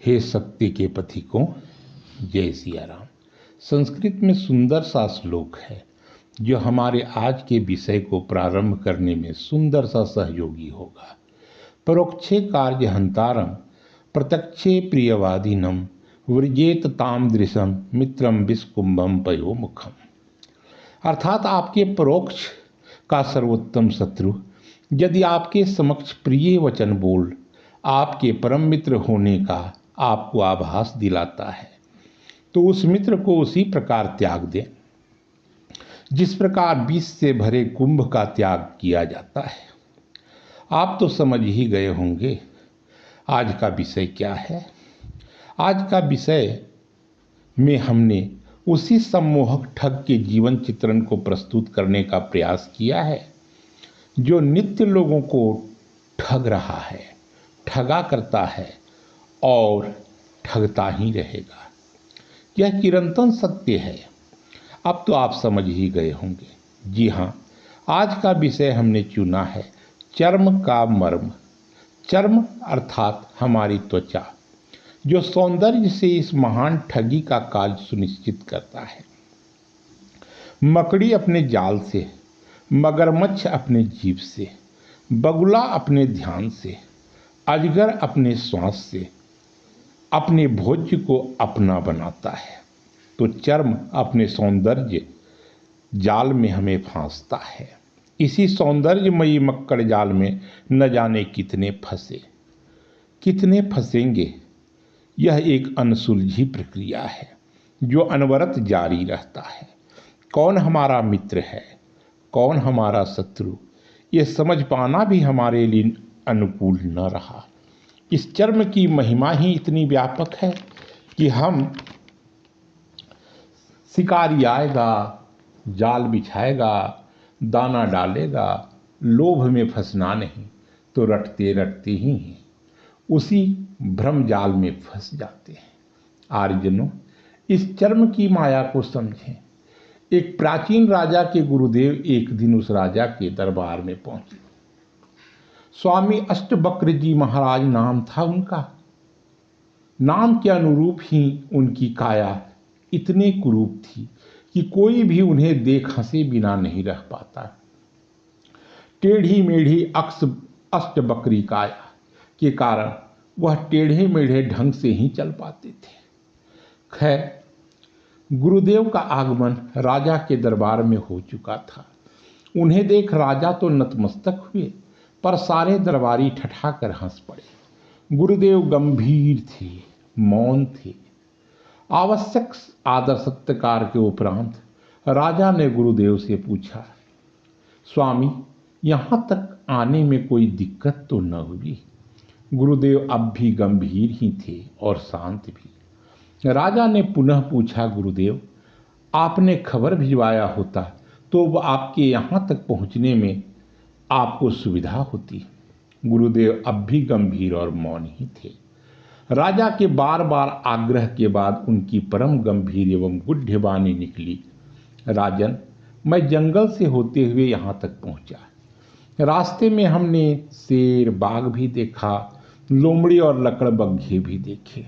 हे सत्य के पथिकों, जय सिया राम। संस्कृत में सुंदर सा श्लोक है जो हमारे आज के विषय को प्रारंभ करने में सुंदर सा सहयोगी होगा। परोक्षे कार्य हंतारम प्रत्यक्षे प्रियवादीनम व्रजेत ताम दृशम मित्रम विस्कुंभम पयो मुखम। अर्थात आपके परोक्ष का सर्वोत्तम शत्रु यदि आपके समक्ष प्रिय वचन बोल आपके परम मित्र होने का आपको आभास दिलाता है तो उस मित्र को उसी प्रकार त्याग दें जिस प्रकार विष से भरे कुंभ का त्याग किया जाता है। आप तो समझ ही गए होंगे आज का विषय क्या है। आज का विषय में हमने उसी सम्मोहक ठग के जीवन चित्रण को प्रस्तुत करने का प्रयास किया है जो नित्य लोगों को ठग रहा है, ठगा करता है और ठगता ही रहेगा। यह चिरंतन सत्य है। अब तो आप समझ ही गए होंगे। जी हाँ, आज का विषय हमने चुना है चर्म का मर्म। चर्म अर्थात हमारी त्वचा जो सौंदर्य से इस महान ठगी का काज सुनिश्चित करता है। मकड़ी अपने जाल से, मगरमच्छ अपने जीभ से, बगुला अपने ध्यान से, अजगर अपने श्वास से अपने भोज्य को अपना बनाता है तो चर्म अपने सौंदर्य जाल में हमें फांसता है। इसी सौंदर्यमयी मक्कड़ जाल में न जाने कितने फंसे, कितने फंसेंगे। यह एक अनसुलझी प्रक्रिया है जो अनवरत जारी रहता है। कौन हमारा मित्र है, कौन हमारा शत्रु, ये समझ पाना भी हमारे लिए अनुकूल न रहा। इस चर्म की महिमा ही इतनी व्यापक है कि हम शिकारी आएगा, जाल बिछाएगा, दाना डालेगा, लोभ में फंसना नहीं तो रटते रटते ही हैं उसी भ्रम जाल में फंस जाते हैं। आर्यजनों, इस चर्म की माया को समझें। एक प्राचीन राजा के गुरुदेव एक दिन उस राजा के दरबार में पहुंचे। स्वामी अष्टवक्र जी महाराज नाम था उनका। नाम के अनुरूप ही उनकी काया इतनी कुरूप थी कि कोई भी उन्हें देख हंसे बिना नहीं रह पाता। टेढ़ी मेढ़ी अष्टवक्री काया के कारण वह टेढ़े मेढ़े ढंग से ही चल पाते थे। खैर, गुरुदेव का आगमन राजा के दरबार में हो चुका था। उन्हें देख राजा तो नतमस्तक हुए पर सारे दरबारी ठठाकर हंस पड़े। गुरुदेव गंभीर थे, मौन थे। आवश्यक आदर सत्कार के उपरांत राजा ने गुरुदेव से पूछा, स्वामी, यहाँ तक आने में कोई दिक्कत तो न हुई? गुरुदेव अब भी गंभीर ही थे और शांत भी। राजा ने पुनः पूछा, गुरुदेव, आपने खबर भिजवाया होता तो वह आपके यहाँ तक पहुँचने में आपको सुविधा होती। गुरुदेव अब भी गंभीर और मौन ही थे। राजा के बार बार आग्रह के बाद उनकी परम गंभीर एवं गुढ़ वाणी निकली, राजन, मैं जंगल से होते हुए यहाँ तक पहुँचा। रास्ते में हमने शेर, बाघ भी देखा, लोमड़ी और लकड़बग्घे भी देखे,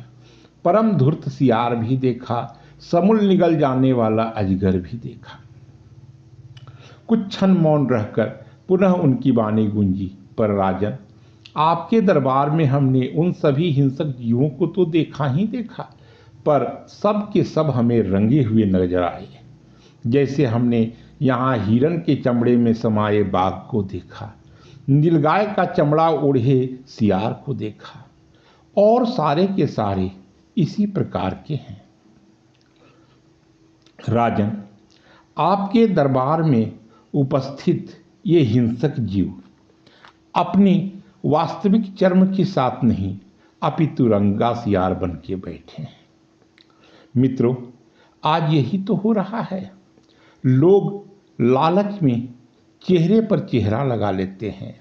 परम धूर्त सियार भी देखा, समूल निगल जाने वाला अजगर भी देखा। कुछ क्षण मौन रहकर पुनः उनकी वाणी गूंजी, पर राजन, आपके दरबार में हमने उन सभी हिंसक जीवों को तो देखा ही देखा, पर सब के सब हमें रंगे हुए नजर आए। जैसे हमने यहाँ हिरन के चमड़े में समाये बाघ को देखा, नीलगाय का चमड़ा ओढ़े सियार को देखा, और सारे के सारे इसी प्रकार के हैं। राजन, आपके दरबार में उपस्थित ये हिंसक जीव अपनी वास्तविक चर्म के साथ नहीं अपितु रंगा सियार बन के बैठे हैं। मित्रों, आज यही तो हो रहा है। लोग लालच में चेहरे पर चेहरा लगा लेते हैं।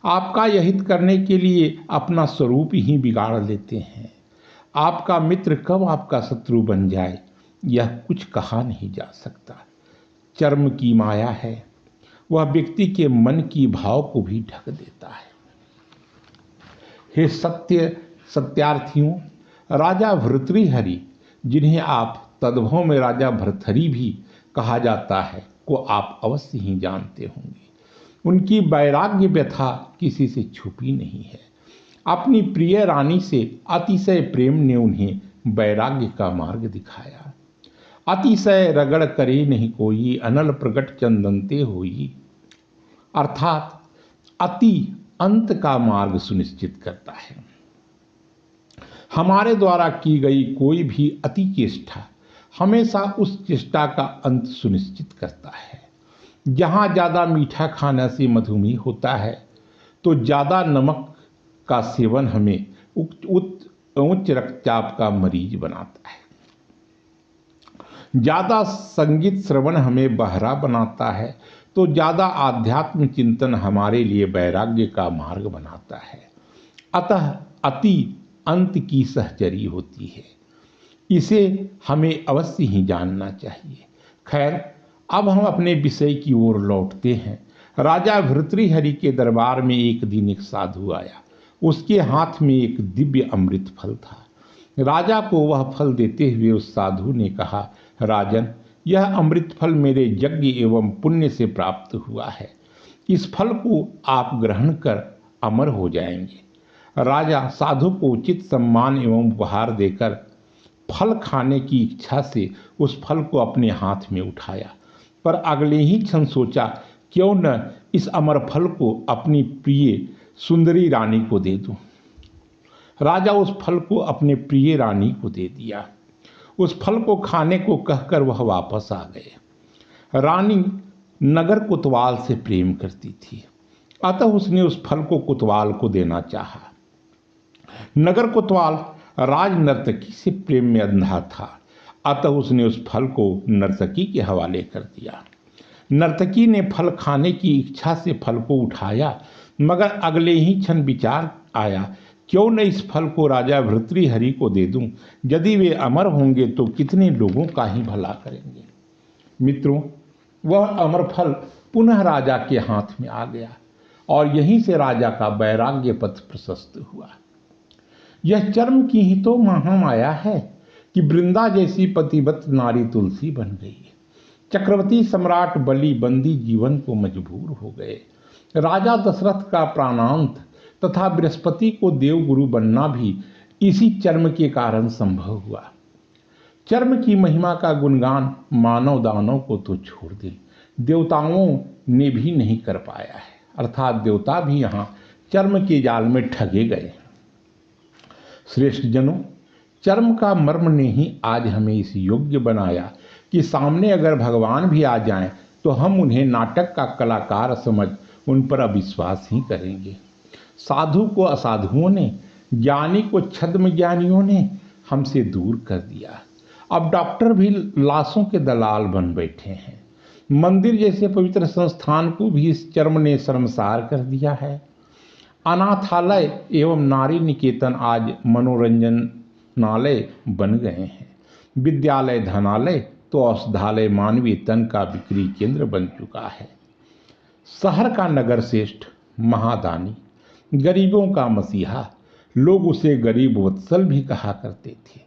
आपका यहित करने के लिए अपना स्वरूप ही बिगाड़ लेते हैं। आपका मित्र कब आपका शत्रु बन जाए यह कुछ कहा नहीं जा सकता। चर्म की माया है, वह व्यक्ति के मन की भाव को भी ढक देता है। हे सत्यार्थियों, राजा भर्तृहरि, जिन्हें आप तद्भव में राजा भर्तृहरि भी कहा जाता है, को आप अवश्य ही जानते होंगे। उनकी वैराग्य व्यथा किसी से छुपी नहीं है। अपनी प्रिय रानी से अतिशय प्रेम ने उन्हें वैराग्य का मार्ग दिखाया। अतिशय रगड़ करे नहीं कोई, अनल प्रगट चंदनते होई। अर्थात अति अंत का मार्ग सुनिश्चित करता है। हमारे द्वारा की गई कोई भी अति चेष्टा हमेशा उस चेष्टा का अंत सुनिश्चित करता है। जहाँ ज़्यादा मीठा खाने से मधुमेह होता है, तो ज़्यादा नमक का सेवन हमें उच्च रक्तचाप का मरीज बनाता है। ज़्यादा संगीत श्रवण हमें बहरा बनाता है, तो ज़्यादा आध्यात्म चिंतन हमारे लिए वैराग्य का मार्ग बनाता है। अतः अति अंत की सहचरी होती है। इसे हमें अवश्य ही जानना चाहिए। खैर, अब हम अपने विषय की ओर लौटते हैं। राजा भर्तृहरि के दरबार में एक दिन एक साधु आया। उसके हाथ में एक दिव्य अमृत फल था। राजा को वह फल देते हुए उस साधु ने कहा, राजन, यह अमृत फल मेरे यज्ञ एवं पुण्य से प्राप्त हुआ है। इस फल को आप ग्रहण कर अमर हो जाएंगे। राजा साधु को उचित सम्मान एवं उपहार देकर फल खाने की इच्छा से उस फल को अपने हाथ में उठाया, पर अगले ही क्षण सोचा, क्यों न इस अमर फल को अपनी प्रिय सुंदरी रानी को दे दूं। राजा उस फल को अपने प्रिय रानी को दे दिया। उस फल को खाने को कहकर वह वापस आ गए। रानी नगर कोतवाल से प्रेम करती थी, अतः उसने उस फल को कोतवाल को देना चाहा। नगर कोतवाल राज नर्तकी से प्रेम में अंधा था, अतः उसने उस फल को नर्तकी के हवाले कर दिया। नर्तकी ने फल खाने की इच्छा से फल को उठाया, मगर अगले ही क्षण विचार आया, क्यों न इस फल को राजा भर्तृहरि को दे दूं। यदि वे अमर होंगे तो कितने लोगों का ही भला करेंगे। मित्रों, वह अमर फल पुनः राजा के हाथ में आ गया और यहीं से राजा का वैराग्य पथ प्रशस्त हुआ। यह चर्म की ही तो महामाया है कि वृंदा जैसी पतिव्रत नारी तुलसी बन गई। चक्रवर्ती सम्राट बलि बंदी जीवन को मजबूर हो गए। राजा दशरथ का प्राणांत तथा बृहस्पति को देवगुरु बनना भी इसी चर्म के कारण संभव हुआ। चर्म की महिमा का गुणगान मानव दानव को तो छोड़ दे, देवताओं ने भी नहीं कर पाया है। अर्थात देवता भी यहाँ चर्म के जाल में ठगे गए। श्रेष्ठ जनों, चर्म का मर्म ने ही आज हमें इस योग्य बनाया कि सामने अगर भगवान भी आ जाएं तो हम उन्हें नाटक का कलाकार समझ उन पर अविश्वास ही करेंगे। साधु को असाधुओं ने, ज्ञानी को छद्म ज्ञानियों ने हमसे दूर कर दिया। अब डॉक्टर भी लाशों के दलाल बन बैठे हैं। मंदिर जैसे पवित्र संस्थान को भी इस चर्म ने शर्मसार कर दिया है। अनाथालय एवं नारी निकेतन आज मनोरंजनालय बन गए हैं। विद्यालय धनालय तो औषधालय मानवीय तन का बिक्री केंद्र बन चुका है। शहर का नगर श्रेष्ठ, महादानी, गरीबों का मसीहा, लोग उसे गरीब वत्सल भी कहा करते थे।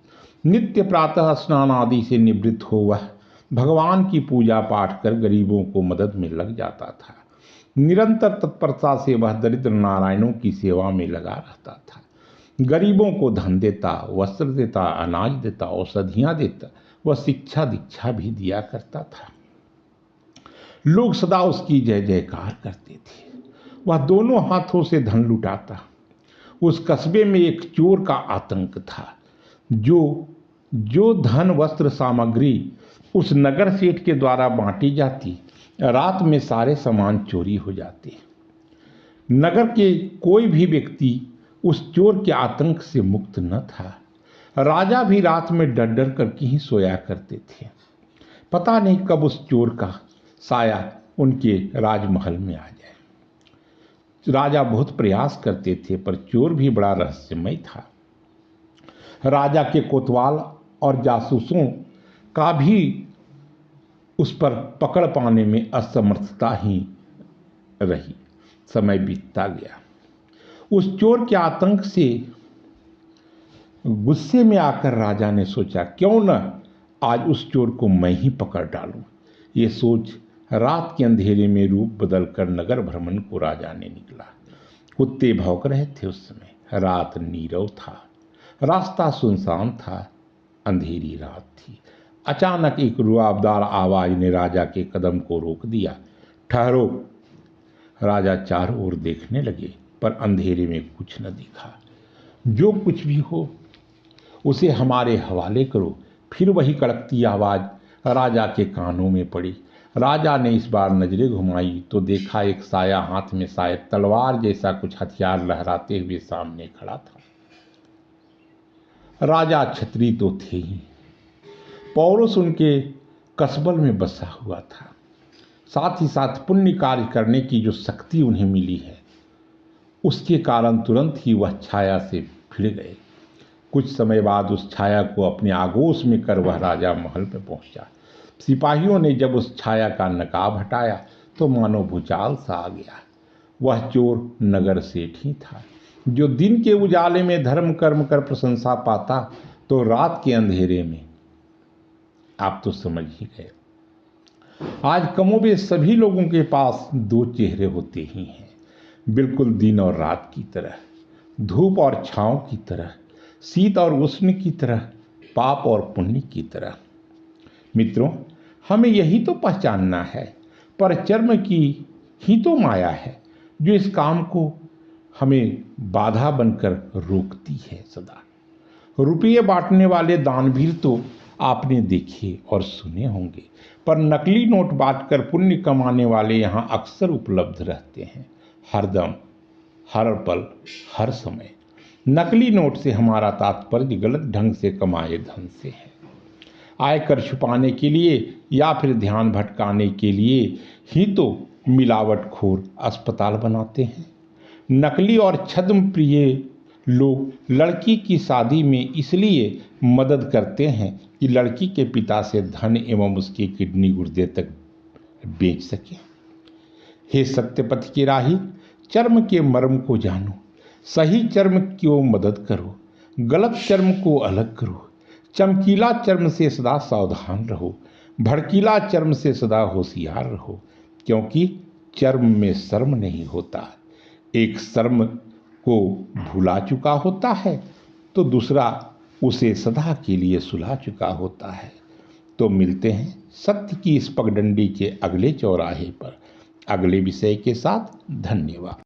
नित्य प्रातः स्नान आदि से निवृत्त हो वह भगवान की पूजा पाठ कर गरीबों को मदद में लग जाता था। निरंतर तत्परता से वह दरिद्र नारायणों की सेवा में लगा रहता था। गरीबों को धन देता, वस्त्र देता, अनाज देता, औषधियाँ देता, वह शिक्षा दीक्षा भी दिया करता था। लोग सदा उसकी जय जयकार करते थे। वह दोनों हाथों से धन लुटाता। उस कस्बे में एक चोर का आतंक था। जो धन वस्त्र सामग्री उस नगर सेठ के द्वारा बांटी जाती, रात में सारे सामान चोरी हो जाते। नगर के कोई भी व्यक्ति उस चोर के आतंक से मुक्त न था। राजा भी रात में डर डर करके ही सोया करते थे। पता नहीं कब उस चोर का साया उनके राजमहल में आ जाए। राजा बहुत प्रयास करते थे, पर चोर भी बड़ा रहस्यमय था। राजा के कोतवाल और जासूसों का भी उस पर पकड़ पाने में असमर्थता ही रही। समय बीतता गया। उस चोर के आतंक से गुस्से में आकर राजा ने सोचा, क्यों न आज उस चोर को मैं ही पकड़ डालूं। ये सोच रात के अंधेरे में रूप बदलकर नगर भ्रमण को राजा ने निकला। कुत्ते भौंक रहे थे उस समय। रात नीरव था, रास्ता सुनसान था, अंधेरी रात थी। अचानक एक रुआबदार आवाज ने राजा के कदम को रोक दिया। ठहरो। राजा चारों ओर देखने लगे, पर अंधेरे में कुछ न दिखा। जो कुछ भी हो उसे हमारे हवाले करो। फिर वही कड़कती आवाज राजा के कानों में पड़ी। राजा ने इस बार नजरें घुमाई तो देखा एक साया हाथ में शायद तलवार जैसा कुछ हथियार लहराते हुए सामने खड़ा था। राजा छत्री तो थे ही, पौरुष उनके कसबल में बसा हुआ था। साथ ही साथ पुण्य कार्य करने की जो शक्ति उन्हें मिली है, उसके कारण तुरंत ही वह छाया से भिड़ गए। कुछ समय बाद उस छाया को अपने आगोश में कर वह राजा महल में पहुंचा। सिपाहियों ने जब उस छाया का नकाब हटाया तो मानो भूचाल सा आ गया। वह चोर नगर सेठ ही था, जो दिन के उजाले में धर्म कर्म कर प्रशंसा पाता तो रात के अंधेरे में, आप तो समझ ही गए। आज कमोबेश सभी लोगों के पास दो चेहरे होते ही हैं, बिल्कुल दिन और रात की तरह, धूप और छांव की तरह, शीत और उष्ण की तरह, पाप और पुण्य की तरह। मित्रों, हमें यही तो पहचानना है। पर कर्म की ही तो माया है जो इस काम को हमें बाधा बनकर रोकती है सदा। रुपये बांटने वाले दानवीर तो आपने देखे और सुने होंगे, पर नकली नोट बांटकर पुण्य कमाने वाले यहाँ अक्सर उपलब्ध रहते हैं, हरदम, हर पल, हर समय। नकली नोट से हमारा तात्पर्य गलत ढंग से कमाए धन से है। आयकर छुपाने के लिए या फिर ध्यान भटकाने के लिए ही तो मिलावटखोर अस्पताल बनाते हैं। नकली और छद्म प्रिय लोग लड़की की शादी में इसलिए मदद करते हैं कि लड़की के पिता से धन एवं उसके किडनी गुर्दे तक बेच सके। हे सत्यपथ के राही, चर्म के मर्म को जानो। सही चर्म की मदद करो, गलत चर्म को अलग करो। चमकीला चर्म से सदा सावधान रहो, भड़कीला चर्म से सदा होशियार रहो, क्योंकि चर्म में शर्म नहीं होता। एक शर्म को भुला चुका होता है तो दूसरा उसे सदा के लिए सुला चुका होता है। तो मिलते हैं सत्य की इस पगडंडी के अगले चौराहे पर अगले विषय के साथ। धन्यवाद।